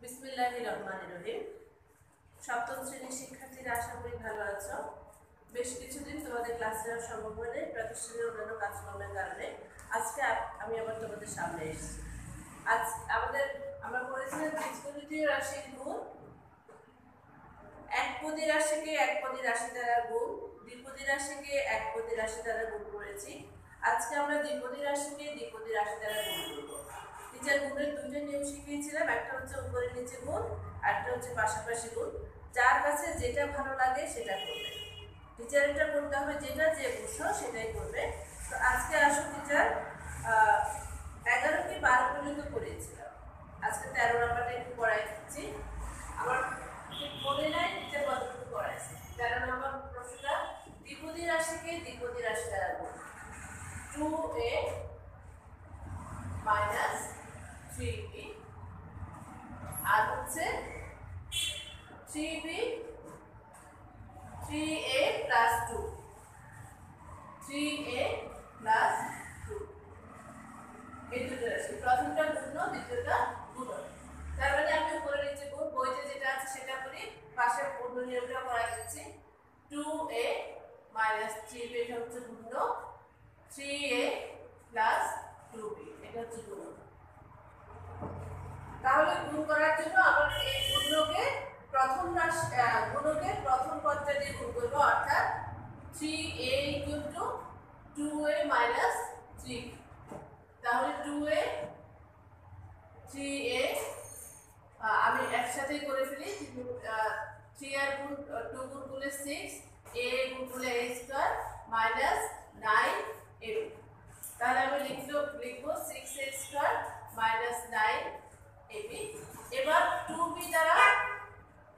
বিসমিল্লাহির রহমানির রহিম। সপ্তম শ্রেণীর শিক্ষার্থীরা আশা করি ভালো আছো। বেশ কিছুদিন তোমাদের ক্লাস নেওয়া সম্ভব হয়নি প্রতিষ্ঠানের অন্যান্য কাজকর্মের কারণে। আজকে আমি আবার তোমাদের সামনে এসেছি। আজ আমরা পড়েছিলাম বীজগণিতীয় রাশির গুণ, একপদী রাশিকে একপদী রাশি দ্বারা গুণ, দ্বিপদী রাশিকে একপদী রাশি দ্বারা গুণ করেছি। আজকে আমরা দ্বিপদী রাশিকে দ্বিপদী রাশি দ্বারা গুণ করব। টিচার গুণের দুটো নিয়ম শিখিয়েছিলাম, একটা হচ্ছে উপরে নিচে গুণ, আরেকটা হচ্ছে পাশাপাশি গুণ। যার কাছে যেটা ভালো লাগে সেটা করবে। টিচার এটা করতে হবে যেটা যে বুঝছো সেটাই করবে। তো আজকে আসো টিচার 11 কি 12 পর্যন্ত পড়িয়েছিলাম, আজকে 13 নাম্বারটা একটু পড়াই দিচ্ছি। আমার ঠিক মনে নাই টিচার কতটুকু পড়াইছে। 13 নম্বর প্রশ্নটা দ্বিপদী রাশিকে দ্বিপদী রাশি দ্বারা গুণ। 2a minus 3b আর হচ্ছে 3b 3a plus 2 3a plus 2 এই দুটো রাশি, প্রথমটা গুণ, দ্বিতীয়টা গুণন। তার মানে আমি উপরে নিচে গুণ, বইতে যেটা আছে সেটা করি, পাশে অন্য নিয়মটা করা দিচ্ছি। 2a minus 3b এটা হচ্ছে গুণ, 3a plus 2b এটা হচ্ছে গুণ। তাহলে গুণ করার জন্য আমরা এই গুণকে প্রথম পদটা দিয়ে গুণ করব, অর্থাৎ 3a = 2a minus 3। তাহলে 2a 3a আমি একসাথেই করে ফেলি। 3 আর 2 গুণ করলে 6, a গুণ করলে a স্কয়ার minus 9ab। তাহলে আমি লিখব 6a স্কয়ার minus 9ab। এবার 2b দ্বারা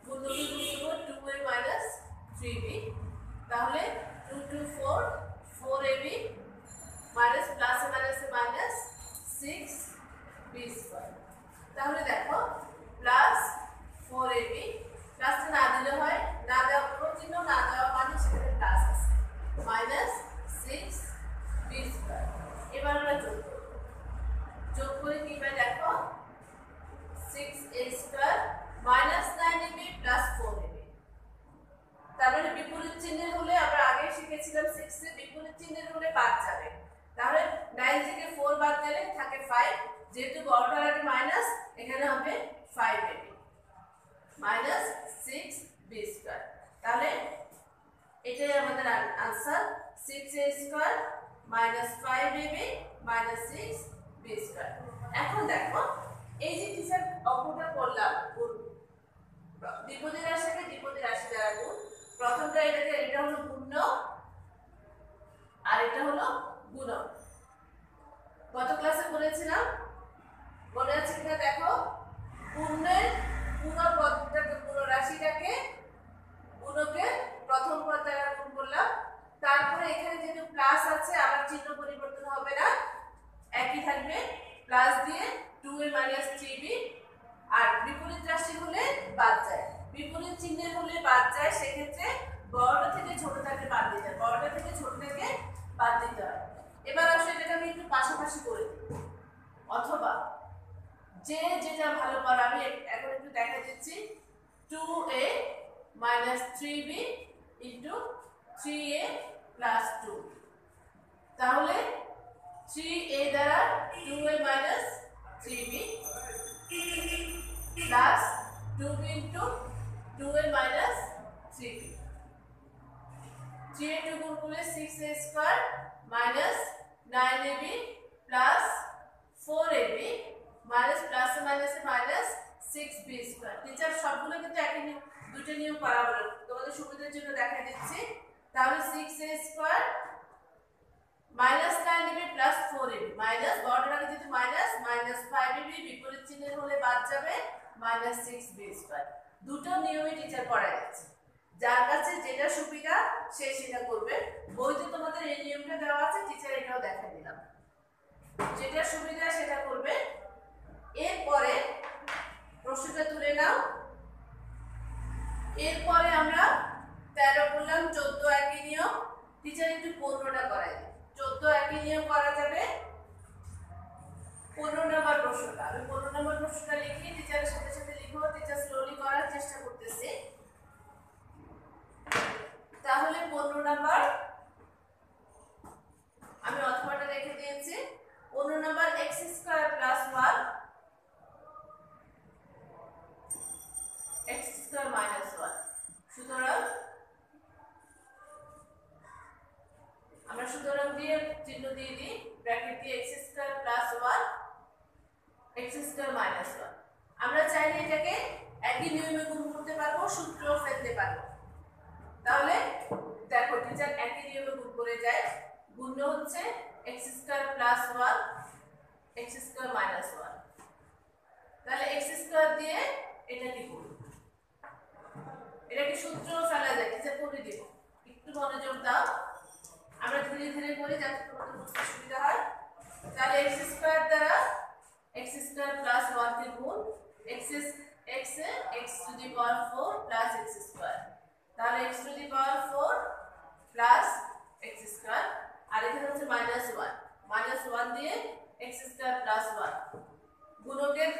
গুণ করব 2a minus 3b। তাহলে 2 2 4 4ab minus plus minus minus 6b square. তাহলে দেখো প্লাস 4ab, প্লাসটা না দিলে হয়, না দেওয়া কোনো চিহ্ন না দেওয়া মানে সেখানে প্লাস আছে, মাইনাস 6b স্কয়ার। এবার আমরা যোগ করে কি পাই দেখো 6a square minus 9ab plus 4ab। তার মানে বিপরীত চিহ্নের হলে আমরা আগে শিখেছিলাম 6 এর বিপরীত চিহ্নের হলে বাদ যাবে। তাহলে 9 থেকে 4 বাদ দিলে থাকে 5, যেহেতু বড়টার আগে মাইনাস এখানে হবে 5ab minus 6b স্কয়ার। তাহলে এটাই আমাদের answer, 6a square minus 5ab minus 6b square. এখন দেখো এই যে টিচার অঙ্কটা করলাম দ্বিপদী রাশিকে দ্বিপদী রাশি দ্বারা গুণ। প্রথমটা এটা হলো গুণ্য আর এটা হলো গুণন। গত ক্লাসে বলেছিলাম, মনে আছে কিনা দেখো, গুণের পুরো রাশিটাকে গুণকে প্রথম পদ দ্বারা গুণ করলাম। তারপরে এখানে যেহেতু প্লাস আছে আবার চিহ্ন পরিবর্তন হবে না, একই থাকবে, প্লাস দিয়ে 2a minus 3b। আর বিপরীত রাশি হলে বাদ যায়, বিপরীত চিহ্নের হলে বাদ যায়, সেক্ষেত্রে বড়টা থেকে ছোটটাকে বাদ দিতে হয়, বড়টা থেকে ছোটটাকে বাদ দিতে হয়। এবার আসলে এটাকে আমি একটু পাশাপাশি করে দিই, অথবা যে যেটা ভালো পারে আমি এখন একটু দেখা দিচ্ছি। 2a minus 3b into 3a plus 2। তাহলে 3a দ্বারা 2a minus 3b plus 2b into 2a minus 3b। 3a 2 গুণ করলে 6a square minus 9ab plus 4ab minus plus minus minus 6b square. Teacher সবগুলো কিন্তু একই দুটো নিয়ম করা হলো, তোমাদের সুবিধার জন্য দেখাই দিচ্ছি। তাহলে 6a square minus 9ab plus 4ab minus বড়টার আগে যেহেতু মাইনাস মাইনাস 5ab, বিপরীত চিহ্নের হলে বাদ যাবে, minus 6b স্কয়ার। দুটো নিয়মই টিচার পড়াই দিচ্ছে, যার কাছে যেটা সুবিধা সে সেটা করবে। বইতে তোমাদের এই নিয়মটা দেওয়া আছে, টিচার এটাও দেখাই দিলাম, যেটা সুবিধা সেটা করবে। এরপরে প্রশ্নটা তুলে নাও। এরপরে আমরা 13 করলাম, 14 একই নিয়ম। টিচার একটু 15টা করাই দিই। 14 একই নিয়ম করা যাবে। 15 নম্বর প্রশ্নটা আমি 15 নম্বর প্রশ্নটা লিখি, টিচারের সাথে সাথে লিখো চেষ্টা করতেছি। তাহলে 15 নাম্বার আমি অথবাটা রেখে দিয়েছি। 15 নাম্বার x² + 1 x² - 1। সুতরাং আমরা সুতরাং দিয়ে চিহ্ন দিয়ে দিই, ব্র্যাকেট দিয়ে x² + 1 x² - 1। আমরা চাইলে এটাকে একই নিয়মে গুণ করতে পারবো, সূত্রও ফেলতে পারবো। তাহলে দেখো টিচার একই নিয়মে গুণ করে যায়। গুণ হচ্ছে x² + 1 x² - 1। তাহলে x² দিয়ে এটা কি করব, এটা কি সূত্র ফেলা যায়? টিচার করে দেব, একটু মনোযোগ দাও। আমরা ধীরে ধীরে করি যাতে তোমাদের বুঝতে সুবিধা হয়। তাহলে x² দ্বারা x² + 1 কে গুণ x to the power 4 plus x²। তাহলে x to the power 4 plus x² আর এখানে হচ্ছে -1 দিয়ে x² + 1 গুণকের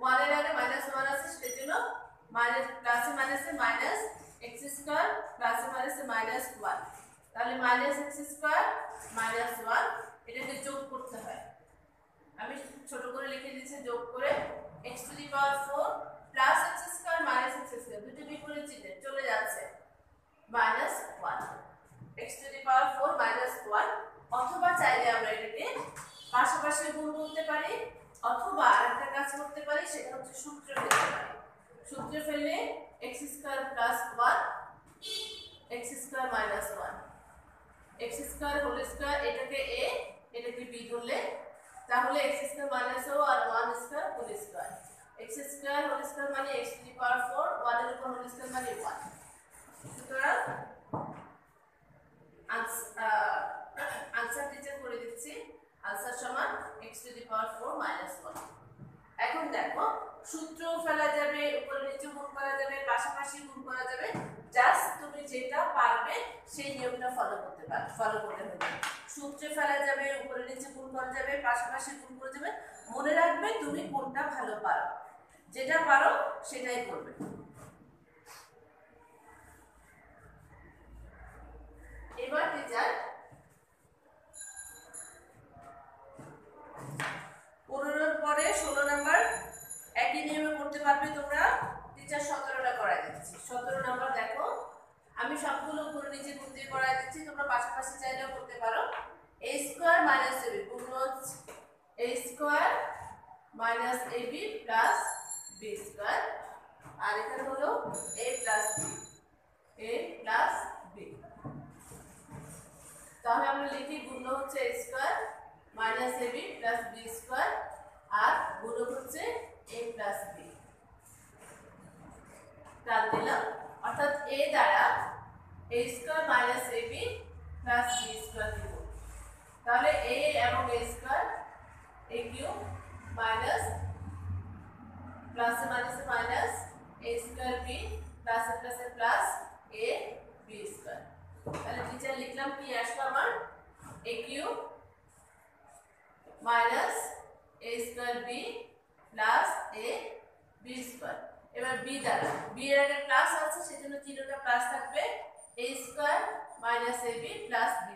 1 এর আগে -1 আছে, সেজন্য প্লাসে মাইনাসে মাইনাস x² প্লাসে মাইনাসে -1। তাহলে -x² -1 এটাকে যোগ করতে হয়। আমি ছোট করে লিখে দিয়েছি, যোগ করে x to the power 4 plus x² minus x² দুটো বিপরীত চিহ্নে চলে যাচ্ছে -1 x to the power 4 -1। অথবা চাইলে আমরা এটাকে পাশাপাশি গুণ করতে পারি, অথবা আরেকটা কাজ করতে পারি, সেটা হচ্ছে সূত্র ফেলতে পারি। সূত্র ফেললে x² + 1 x² - 1 x² whole square, এটাকে a এটাকে b ধরলে তাহলে x² - o আর 1² whole square. x² whole square মানে x to the power 4, 1 এর উপর হোল স্কয়ার মানে 1। সুতরাং आंसर টিচার করে দিচ্ছি। आंसर সমান x to the power 4 -1। এখন দেখো সূত্র ফেলা যাবে, উপরে নিচে গুণ করা যাবে, পাশাপাশি গুণ করা যাবে। জাস্ট তুমি যেটা পারবে সেই নিয়মটা ফলো করতে হবে। সূত্রে ফেলা যাবে, উপরে নিচে গুণ করা যাবে, পাশাপাশি গুণ করা যাবে। মনে রাখবে তুমি কোনটা ভালো পারো, যেটা পারো সেটাই করবে। এবার টিচার 15 পরে 16 নাম্বার একই নিয়মে করতে পারবে তোমরা। টিচার 17টা করাই দিচ্ছি। 17 নাম্বার দেখো, আমি সবগুলো উপরে নিচে গুণ দিয়ে করাই দিচ্ছি, তোমরা পাশাপাশি চাইলেও করতে পারো। a² - ab গুণ হচ্ছে a² - ab plus b² আর এখানে হলো a plus b। তাহলে আমরা লিখি গুণ হচ্ছে a² - ab plus b² আর গুণক হচ্ছে a plus b। ডাল দিলাম, অর্থাৎ a দ্বারা a² - ab plus b² দিব। তাহলে a এবং a² a³ মাইনাস প্লাসে মাইনাসে মাইনাস a² b প্লাসে প্লাসে প্লাস a b²। তাহলে টিচার লিখলাম কি আসলো আমার a³ minus a² b plus a b²। এবার b দ্বারা b এর আগে প্লাস আছে সেজন্য চিহ্নটা প্লাস থাকবে, a² - ab প্লাস b²।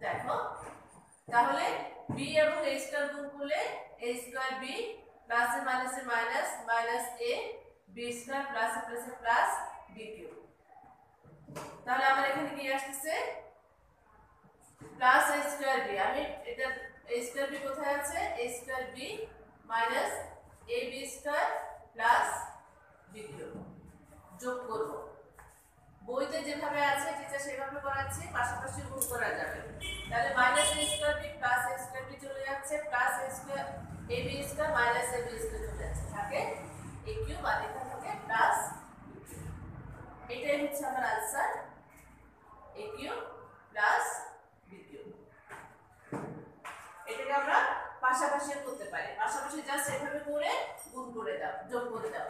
দেখো তাহলে b এবং a² গুণ করলে a² b প্লাসে মাইনাসে মাইনাস মাইনাস a b² প্লাসে প্লাসে প্লাস b³। তাহলে আমার এখানে কি আসছে প্লাস a² b। আমি এটা a² b কোথায় আছে, a² b minus ab² plus b³ যোগ করব। বইতে যেভাবে আছে টিচার সেভাবে করাচ্ছি, পাশাপাশি গুণ করা যাবে। তাহলে minus a² b plus a² b চলে যাচ্ছে, প্লাস ab² মাইনাস ab² চলে যাচ্ছে, থাকে a³ আর এখানে থাকে প্লাস। এটাই হচ্ছে আমার आंसर a³ প্লাস b³। এটাকে আমরা পাশাপাশি করতে পারি, পাশাপাশি জাস্ট এভাবে করে গুণ করে দাও, যোগ করে দাও।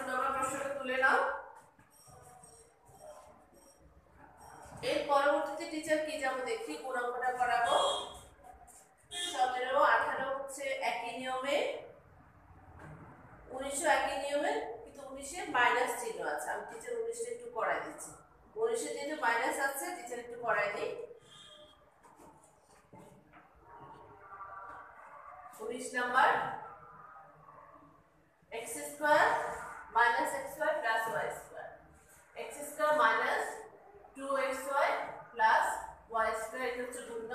নম্বর প্রশ্নটা তুলে নাও। এর পরবর্তী পরবর্তী টিচার কি যাবো দেখি, কোন অঙ্কটা করাবো। 17, 18 হচ্ছে একই নিয়মে, 19 একই নিয়মে, কিন্তু 19 এ মাইনাস চিহ্ন আছে। আমি টিচার 19 একটু পড়াই দিচ্ছি। 19 এ যেহেতু মাইনাস আছে, টিচার একটু পড়াই দিই। 19 number x square minus x square plus y square, x square minus 2xy plus y square, এটা হচ্ছে গুণ,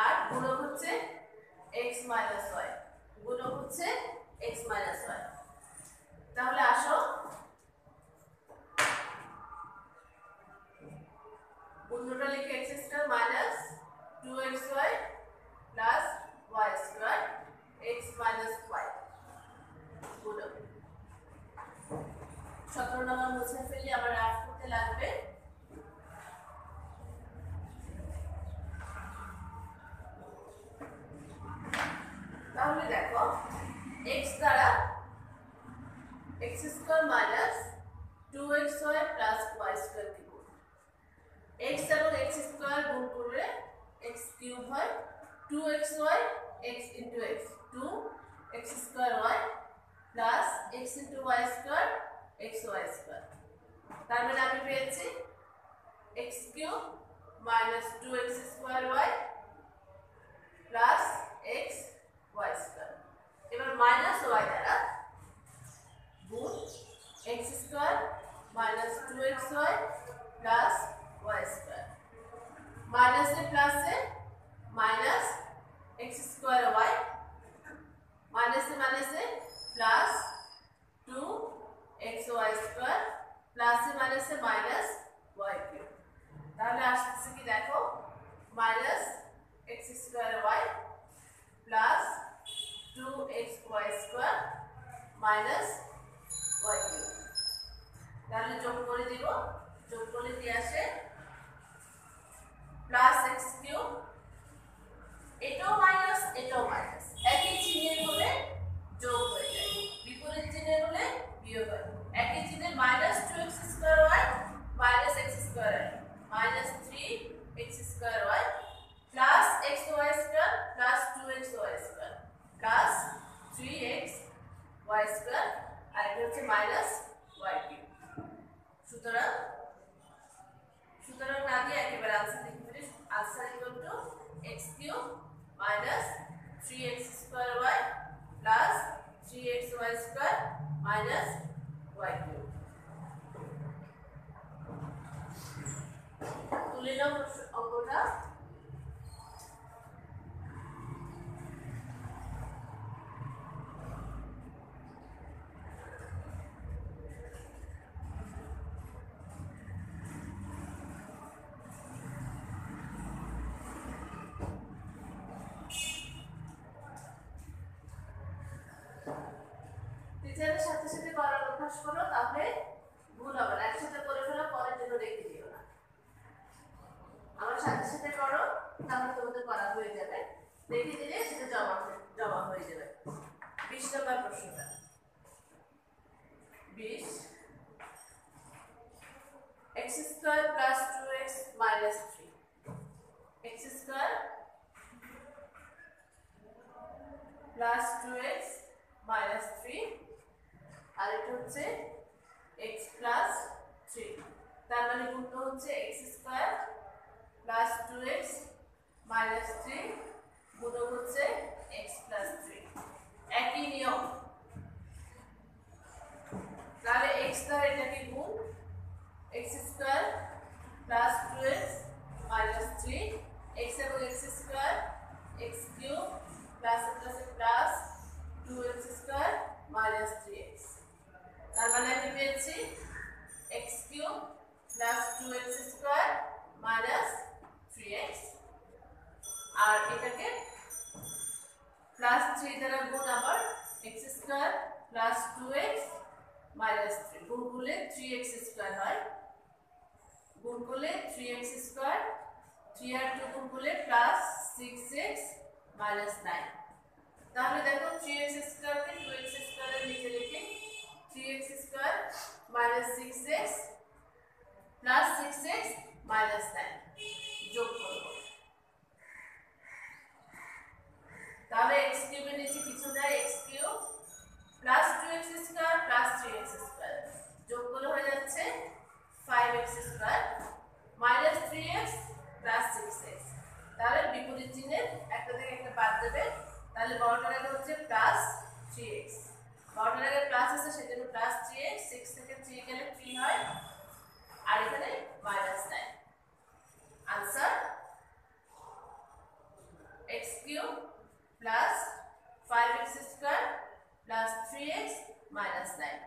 আর গুণক হচ্ছে x মাইনাস y, গুণক হচ্ছে x মাইনাস y। তাহলে আসো গুণটা লিখে x square minus 2xy plus y square x minus y গুণক। 17 নম্বর মুছে ফেলি, আবার রাফ করতে লাগবে। তাহলে দেখো x দ্বারা x square minus 2xy plus y square কি গুণ, x এবং x স্কয়ার গুণ করলে x কিউব হয়, 2xy x into x 2x square y plus x into y square xy square. তার মানে আমি পেয়েছি x cube minus 2x square y plus x y square. এবার মাইনাস y দ্বারা গুণ x square minus 2xy plus y square, মাইনাসে প্লাসে minus x square y, মাইনাসে মাইনাসে প্লাস 2xy স্কয়ার, প্লাসে মাইনাসে মাইনাস y কিউব। তাহলে আসছে কি দেখো, minus x square y plus 2xy square minus y cube. তাহলে যোগ করে দিব, যোগ করলে কি আসে প্লাস x কিউব, এটাও মাইনাস এটাও মাইনাস, একই চিহ্নের হলে যোগ হয়ে যায়, বিপরীত চিহ্নের হলে বিয়োগ হয়। একই চিহ্নের minus 2x square y minus x square y minus 3x square y plus xy square plus 2xy square plus 3xy square, আর এটা হচ্ছে মাইনাস y কিউব। সুতরাং না দিয়ে একেবারে আনসার লিখে ফেলি, answer equal to x cube minus 3x square y plus 3xy square minus y cube. তুলে নাও অঙ্কটা। টিচারের সাথে সাথে করার অভ্যাস করো, তাহলে ভুল হবে না। একসাথে করে ফেলো, পরের জন্য রেখে দিও না। আমার সাথে সাথে করো, তাহলে তোমাদের করা হয়ে যাবে, রেখে দিলে সেটা জমা হয়ে যাবে। 20 নম্বর প্রশ্নটা 20, x square plus 2x minus 3, x square plus 2x minus 3, আর এটা হচ্ছে x প্লাস 3। তার মানে গুণ হচ্ছে x square plus 2x minus 3 গুণক হচ্ছে x প্লাস 3, একই নিয়ম। তাহলে x দ্বারা এটাকে গুণ, x square plus 2x minus 3, x এবং x square x cube plus plus plus 2x square minus 3x। তার মানে আমি পেয়েছি x cube plus 2x square minus 3x, আর এটাকে প্লাস 3 দ্বারা গুণ, আবার x square plus 2x minus 3 গুণ করলে 3x স্কয়ার হয়, গুণ করলে 3x স্কয়ার, 3 আর 2 গুণ করলে প্লাস 6x মাইনাস 9। তাহলে দেখো 3x স্কয়ারকে 2x স্কয়ারের নিচে লিখে 3x square minus 6x plus 6x minus 9 যোগ করব। তাহলে x কিউবের নিচে কিছু নাই, x cube plus 2x square plus 3x square যোগ করলে হয়ে যাচ্ছে 5x square minus 3x plus 6x। তাহলে বিপরীত চিহ্নের একটা থেকে একটা বাদ দেবে, তাহলে বড়টার আগে হচ্ছে প্লাস 3x, বড়টার আগে প্লাস আছে সেজন্য প্লাস 3x, 6 থেকে 3 গেলে 3 হয় আর এখানে minus 9। Answer x cube plus 5x square plus 3x minus 9।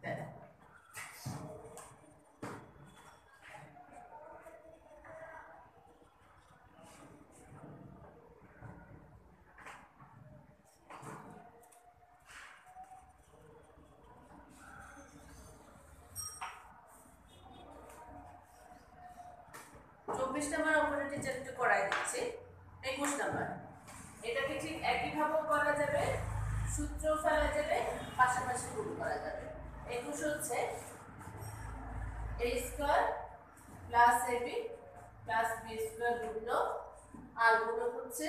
দেখো 24 নাম্বার উপরে টিচার একটু করাই দিচ্ছে। 21 নাম্বার এটাকে ঠিক একই ভাবেও করা যাবে, সূত্র ফেলা যাবে, পাশাপাশি গুণ করা যাবে। 21 হচ্ছে a square plus ab plus b square গুণ, আর গুণ হচ্ছে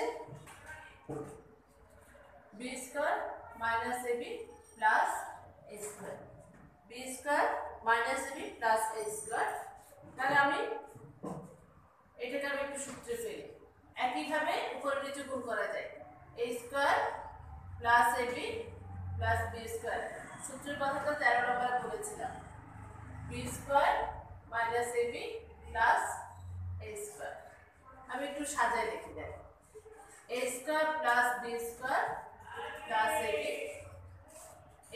b square minus ab plus a square, b square minus ab plus a square. তাহলে আমি এটাকে আমি একটু সূত্রে ফেলি, একইভাবে উপরে নিচে গুণ করা যায়। a square plus ab plus b square, সূত্রের কথাটা 13 নম্বরে বলেছিলাম, b square minus ab plus a square. আমি একটু সাজায় লিখি দেখ, a square plus b square plus ab,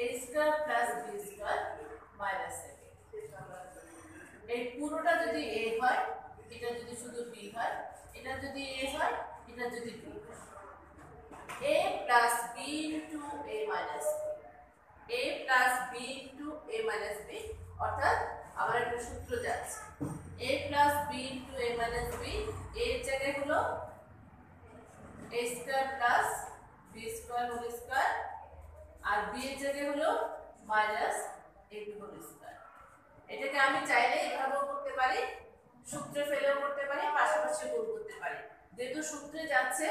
a square plus b square minus ab। এই পুরোটা যদি a হয়, এটা যদি শুধু b হয়, এটা যদি a হয়, এটা যদি b হয়, a plus b into a minus b, a plus b into a minus b, অর্থাৎ আমার একটা সূত্র যাচ্ছে a plus b into a minus b, a এর জায়গায় হলো a square plus b square whole square, আর b এর জায়গায় হলো মাইনাস ab হোল স্কয়ার। এটাকে আমি চাইলে এভাবেও করতে পারি, সূত্রে ফেলেও করতে পারি, পাশাপাশি গুণ করতে পারি। যেহেতু সূত্রে যাচ্ছে,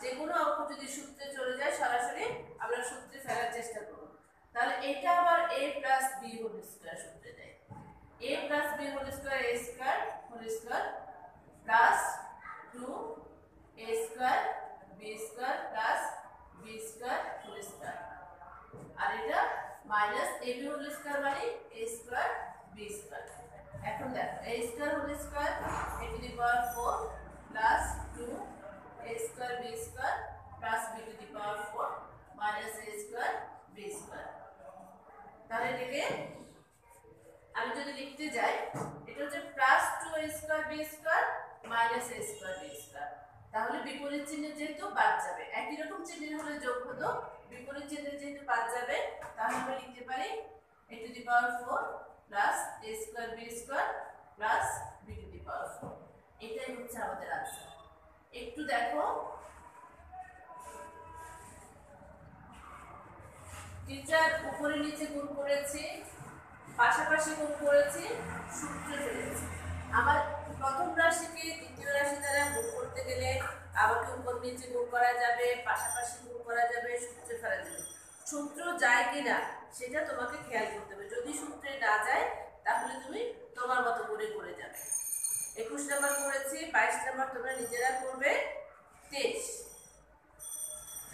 যে কোনো অঙ্ক যদি সূত্রে চলে যায় সরাসরি আমরা সূত্রে ফেলার চেষ্টা করব। তাহলে এটা আবার a plus b whole square সূত্রে যায়, a plus b whole square a square whole square plus 2 a square b square plus b square whole square, আর এটা মাইনাস ab হোল স্কয়ার মানে a স্কয়ার b স্কয়ার। এখন দেখো a square whole square a to the power 4 plus 2 a square b square plus b to the power 4 minus a square b square. তাহলে এটাকে আমি যদি লিখতে যাই, এটা হচ্ছে plus 2 a square b square minus a square b square. তাহলে বিপরীত চিহ্ন যেহেতু বাদ যাবে, একই রকম চিহ্ন হলে যোগ হতো, বিপরীত চিহ্ন যেহেতু বাদ যাবে, তাহলে আমরা লিখতে পারি a to the power 4 plus a square b square plus b to the power 4। এটাই হচ্ছে আমাদের আনসার। একটু দেখো, টিচার উপরে নিচে গুণ করেছি, পাশাপাশি গুণ করেছি, সূত্রে ফেলেছি। আমার প্রথম রাশিকে দ্বিতীয় রাশি দ্বারা গুণ করতে গেলে আমাকে উপর নিচে গুণ করা যাবে, পাশাপাশি গুণ করা যাবে, সূত্রে ফেলা যাবে। সূত্র যায় কিনা সেটা তোমাকে খেয়াল করতে হবে, যদি সূত্রে না যায় তাহলে তুমি তোমার মতো করে করে যাবে। 21 নাম্বার করেছি, 22 নাম্বার তোমরা নিজেরা করবে, 23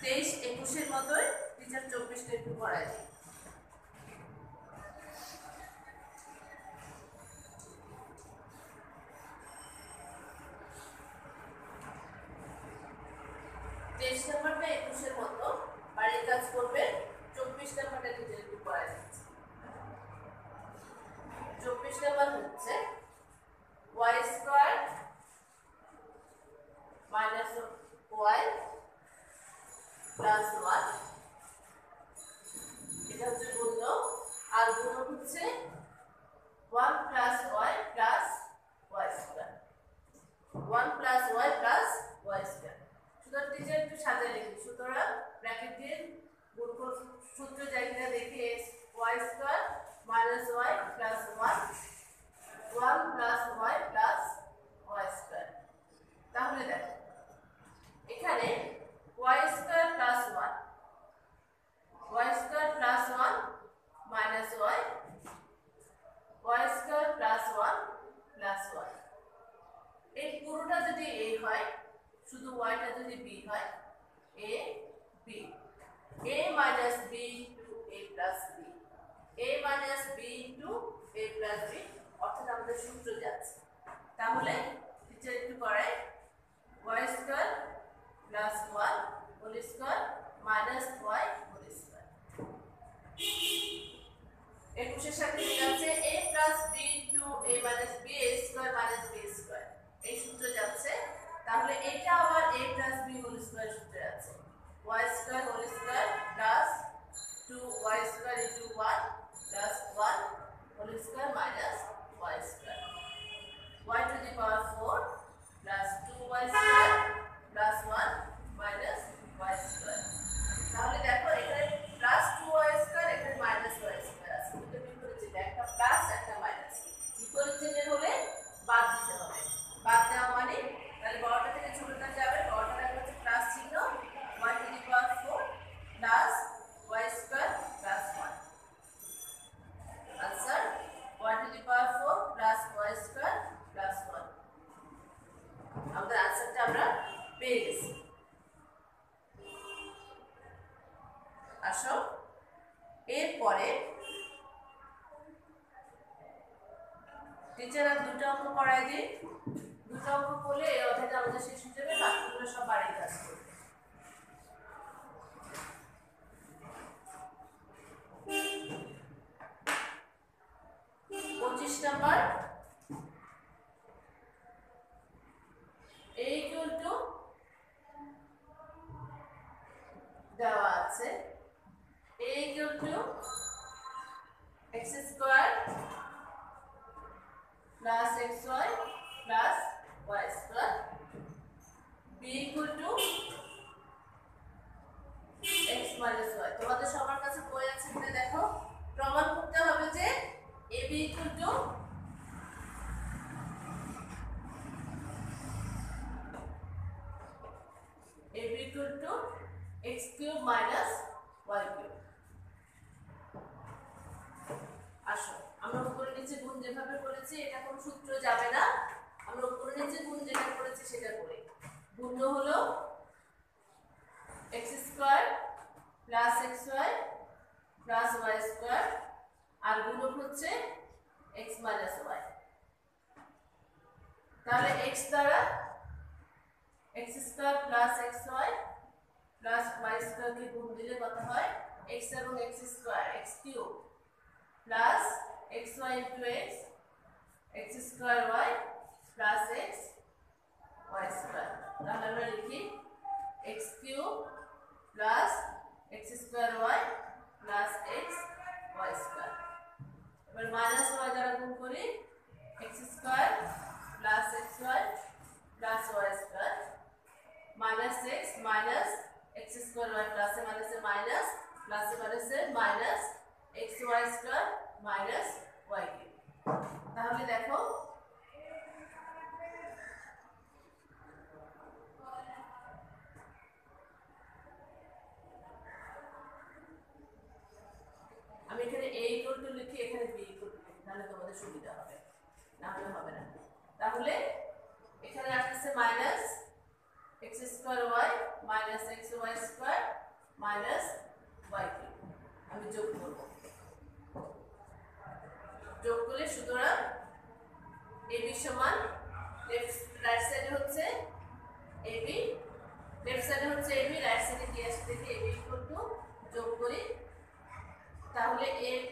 21 এর মতোই টিচার 24টা একটু করাই দিই। নাম্বারটা 21 এর মতো বাড়ির কাজ করবে, 24 নাম্বারটা টিচার একটু করাই দিচ্ছি। 24 নাম্বার হচ্ছে y square minus y plus 1, এটা হচ্ছে গুণ, আর গুণ হচ্ছে 1 plus y plus y square, 1 plus y plus y square. সুতরাং টিচার একটু সাজায় লিখি, সুতরাং ব্র্যাকেট দিয়ে গুণ সূত্র যায় কিনা দেখে y square minus y plus 1 1 plus y plus y square. তাহলে দেখো এখানে y square plus 1 y square plus 1 minus y y square plus 1 plus y। এই পুরোটা যদি a হয় শুধু y টা যদি b হয় a b a minus b into a plus b a minus b into a plus b অর্থাৎ আমাদের সূত্র যাচ্ছে। তাহলে টিচার একটু করে y square plus 1 whole square minus y whole square. একুশের সাথে যাচ্ছে a plus b into a minus b a square minus b square এই সূত্র যাচ্ছে। তাহলে এটা আবার a plus b whole square সূত্রে আছে y square whole square plus 2y square into 1 plus 1 whole square minus y square y to the power 4 plus 2y square plus 1 minus y square. তাহলে দেখো এখানে প্লাস 2y স্কয়ার এখানে minus y square আছে, দুটো বিপরীত চিহ্ন, একটা plus একটা মাইনাস। বিপরীত চিহ্নের হলে বাদ দিতে হবে, বাদ দেওয়া মানে তাহলে বড়টা থেকে ছোটটা যাবে, বড়টা হচ্ছে প্লাস চিহ্ন y to the power 4 plus y square plus 1 answer y to the power 4 plus y square plus 1। আমাদের आंसरটা আমরা পেয়ে গেছি। আসো এরপরে টিচার আর দুটো অঙ্ক করাই দিই, দুটো অঙ্ক করলে এই অধ্যায়টা আমাদের শেষ হয়ে যাবে, বাকিগুলো সব বাড়ির কাজ করবে। 25 নাম্বার a equal to দেওয়া আছে a equal to x square plus xy plus y square b equal to x minus y। তোমাদের সবার কাছে বই আছে কিনা দেখো, প্রমাণ করতে হবে যে ab equal to x cube minus y cube। আসো আমরা উপরে নিচে গুণ যেভাবে করেছি এটা কোন সূত্র যাবে না, আমরা উপরে নিচে গুণ যেটা করেছি সেটা করি। গুণ হলো x square plus xy plus y square আর গুণক হচ্ছে x minus y। তাহলে x দ্বারা x square plus xy plus y square কে গুণ দিলে কত হয় x এবং x square x cube plus xy into x x square y plus x y square. তাহলে আমরা লিখি x cube plus x square y plus x y square. এবার মাইনাস y দ্বারা গুণ করি x square plus xy plus y square minus x minus x square y প্লাসে মাইনাসে minus প্লাসে মাইনাসে minus xy square minus y cube. তাহলে দেখো আমি এখানে a equal to লিখি, এখানে b equal to লিখি, তাহলে তোমাদের সুবিধা হবে, না হলে হবে না। তাহলে এখানে আসছে minus x square y minus xy square minus y cube. আমি যোগ করব, যোগ করলে সুতরাং ab সমান লেফট রাইট সাইডে হচ্ছে ab, লেফট সাইডে হচ্ছে ab, রাইট সাইডে কি আসছে দেখি ab ইকুয়াল টু যোগ করি। তাহলে ab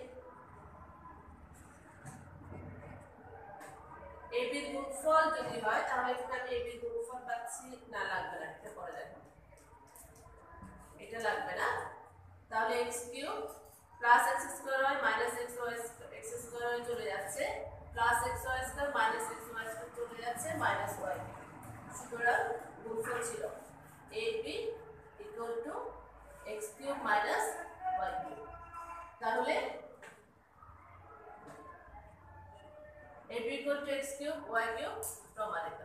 এর গুণফল যদি হয় তাহলে এখানে আমি ab এর গুণফল পাচ্ছি না, লাগবে না, এটা পরে দেখো, এটা লাগবে না। তাহলে x cube plus x square y minus x square y চলে যাচ্ছে, plus xy square minus xy square চলে যাচ্ছে, মাইনাস y। সুতরাং গুণফল ছিল ab equal to x cube minus y cube. তাহলে ab ইকুয়াল প্রমাণিত।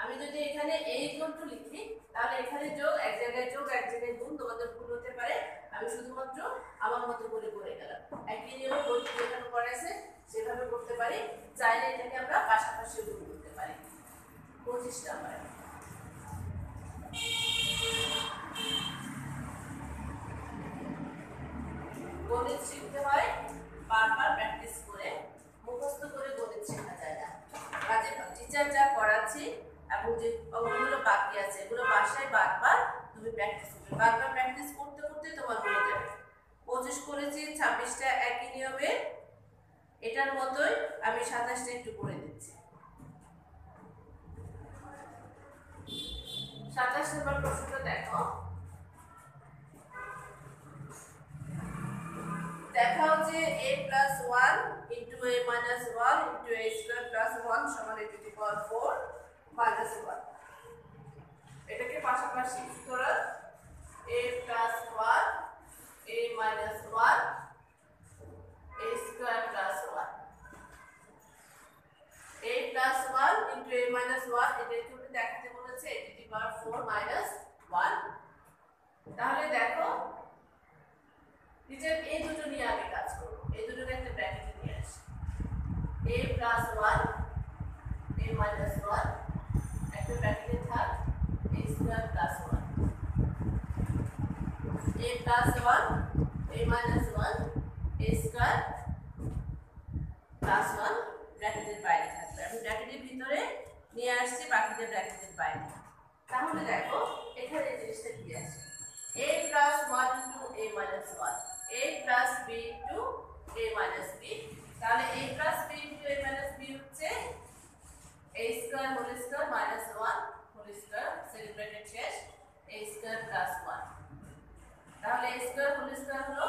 আমি যদি এখানে a ইকুয়াল টু লিখি তাহলে এখানে যোগ এক জায়গায় গুণ, তোমাদের ভুল হতে পারে, আমি শুধুমাত্র আমার মতো করে গেলাম। একই নিয়মে বইটি যেভাবে করেছে সেভাবে করতে পারি, চাইলে এটাকে আমরা পাশাপাশি গুণ করতে পারি। 25 নাম্বার গণিত শিখতে হয় বারবার প্র্যাকটিস করে, মুখস্থ করে গণিত শেখা যায় না। কাজে টিচার যা করাচ্ছি এবং যে অঙ্কগুলো বাকি আছে এগুলো বাসায় বারবার তুমি প্র্যাকটিস করবে, বারবার প্র্যাকটিস করতে করতে তোমার হয়ে যাবে। 25 করেছি, 26টা একই নিয়মে, এটার মতোই আমি 27টা একটু করে দিচ্ছি। 27 নম্বর প্রশ্নটা দেখো, দেখাও যে a plus 1 into a minus 1 into a square plus 1 সমান a to the power 4 minus 1। এটাকে পাশাপাশি সুতরাং a plus 1 a minus 1 a square plus 1 a plus 1 into a minus 1 এটাকে দেখাতে বলেছে a to the power 4 minus 1। তাহলে দেখো teacher এই দুটো নিয়ে আমি কাজ করব, এই দুটোকে একটা ব্র্যাকেটে নিয়ে আসি। a plus 1 a minus 1 একটা ব্র্যাকেটে থাক a square plus 1 a plus 1 a minus 1 a square plus 1 ব্র্যাকেটের বাইরে থাকবে। আমি ব্র্যাকেটের ভিতরে নিয়ে আসছি, বাকিটা ব্র্যাকেটের বাইরে। তাহলে দেখো এখানে এই জিনিসটা কি আছে, a plus 1 into a minus 1 a plus b into a minus b। তাহলে a plus b into a minus b হচ্ছে a square whole square minus 1 whole square celebrated শেষ a square plus 1। তাহলে a square whole square হলো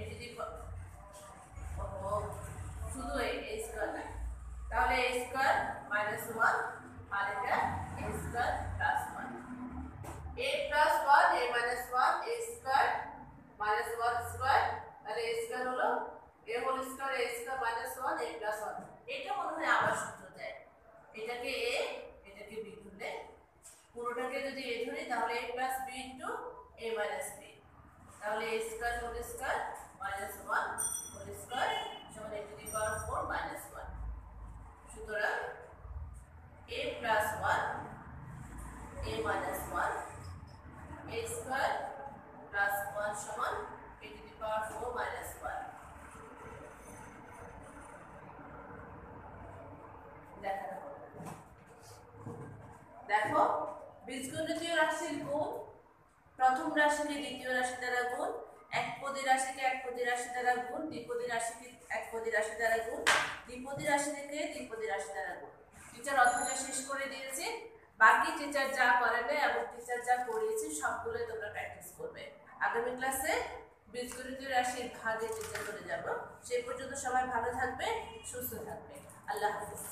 এটি যদি শুধু a square না, তাহলে a square minus 1 আর এটা a square plus 1 a plus 1 a minus 1 a square minus 1 square, তাহলে a square হলো a whole square a square minus 1 a plus 1। এটা মনে হয় আবার সূত্র দেয়, এটাকে a এটাকে b ধরলে, পুরোটাকে যদি a ধরি তাহলে a plus b into a minus b, তাহলে a square whole square minus 1 whole square সমান a to the power 4 minus 1। সুতরাং a plus 1 a minus 1 a square plus 1 সমান a to the power 4 minus 1। দেখো বীজগণিতীয় রাশির গুণ, প্রথম রাশিকে দ্বিতীয় রাশি দ্বারা গুণ, একপদী রাশিকে একপদী রাশি দ্বারা গুণ, দ্বিপদী রাশিকে একপদী রাশি দ্বারা গুণ, দ্বিপদী রাশি থেকে দ্বিপদী রাশি দ্বারা গুণ। টিচার অধ্যায়টা শেষ করে দিয়েছে, বাকি টিচার যা করাবে এবং টিচার যা করিয়েছে সবগুলো তোমরা প্র্যাকটিস করবে। আগামী ক্লাসে বীজগণিতীয় রাশির ভাগে টিচার করে যাব। সেই পর্যন্ত সবাই ভালো থাকবে, সুস্থ থাকবে। আল্লাহ হাফেজ।